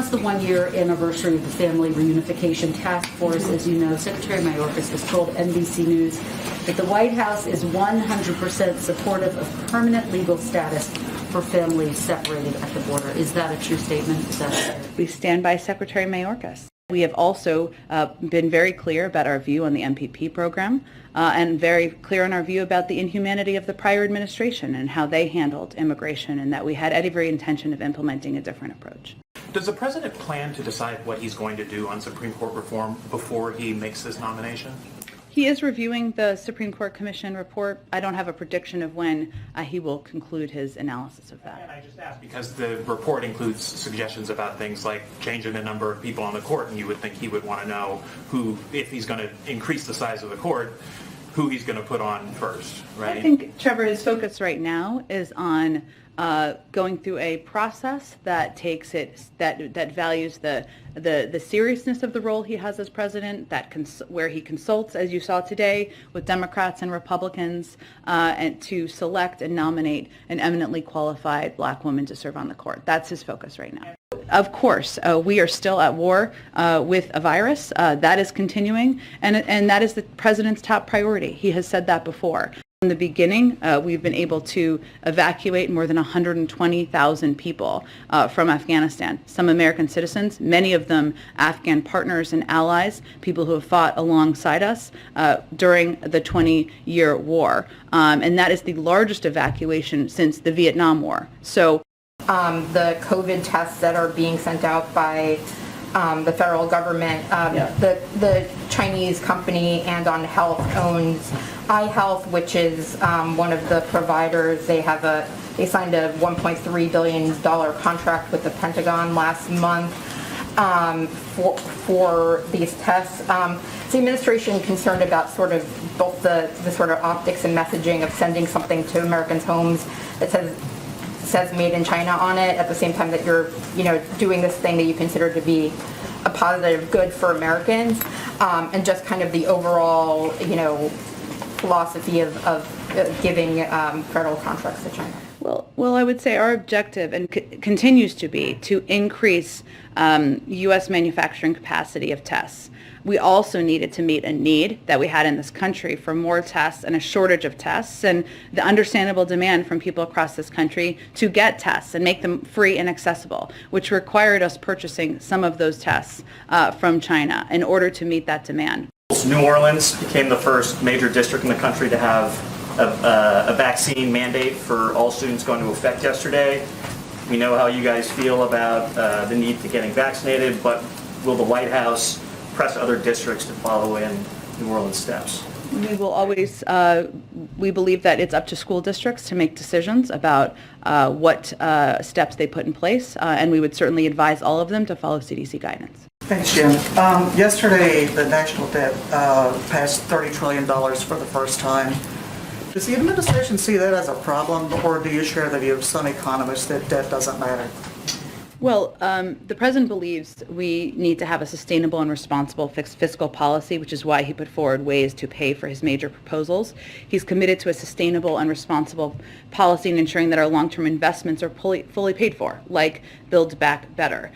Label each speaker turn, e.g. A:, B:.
A: was the one-year anniversary of the Family Reunification Task Force. As you know, Secretary Mayorkas has told NBC News that the White House is 100% supportive of permanent legal status for families separated at the border. Is that a true statement? Is that
B: We stand by Secretary Mayorkas. We have also been very clear about our view on the MPP program and very clear on our view about the inhumanity of the prior administration and how they handled immigration, and that we had every intention of implementing a different approach.
C: Does the president plan to decide what he's going to do on Supreme Court reform before he makes his nomination?
B: He is reviewing the Supreme Court Commission report. I don't have a prediction of when he will conclude his analysis of that.
C: And I just asked because the report includes suggestions about things like changing the number of people on the court, and you would think he would want to know who, if he's going to increase the size of the court, who he's going to put on first, right?
B: I think, Trevor, his focus right now is on going through a process that takes it, that values the seriousness of the role he has as president, where he consults, as you saw today, with Democrats and Republicans, and to select and nominate an eminently qualified black woman to serve on the court. That's his focus right now. Of course, we are still at war with a virus. That is continuing, and that is the president's top priority. He has said that before. From the beginning, we've been able to evacuate more than 120,000 people from Afghanistan. Some American citizens, many of them Afghan partners and allies, people who have fought alongside us during the 20-year war. And that is the largest evacuation since the Vietnam War. So
D: the COVID tests that are being sent out by the federal government, the Chinese company Andon Health owns iHealth, which is one of the providers. They signed a $1.3 billion contract with the Pentagon last month for these tests. The administration concerned about sort of both the sort of optics and messaging of sending something to Americans' homes that says made in China on it, at the same time that you're doing this thing that you consider to be a positive good for Americans, and just kind of the overall philosophy of giving federal contracts to China.
B: Well, I would say our objective and continues to be to increase U.S. manufacturing capacity of tests. We also needed to meet a need that we had in this country for more tests and a shortage of tests, and the understandable demand from people across this country to get tests and make them free and accessible, which required us purchasing some of those tests from China in order to meet that demand.
E: New Orleans became the first major district in the country to have a vaccine mandate for all students going into effect yesterday. We know how you guys feel about the need to getting vaccinated, but will the White House press other districts to follow in New Orleans' steps?
B: We will always, we believe that it's up to school districts to make decisions about what steps they put in place, and we would certainly advise all of them to follow CDC guidance.
F: Thanks, Jen. Yesterday, the national debt passed $30 trillion for the first time. Does the administration see that as a problem, or do you share the view of some economists that debt doesn't matter?
B: Well, the president believes we need to have a sustainable and responsible fiscal policy, which is why he put forward ways to pay for his major proposals. He's committed to a sustainable and responsible policy in ensuring that our long-term investments are fully paid for, like Build Back Better.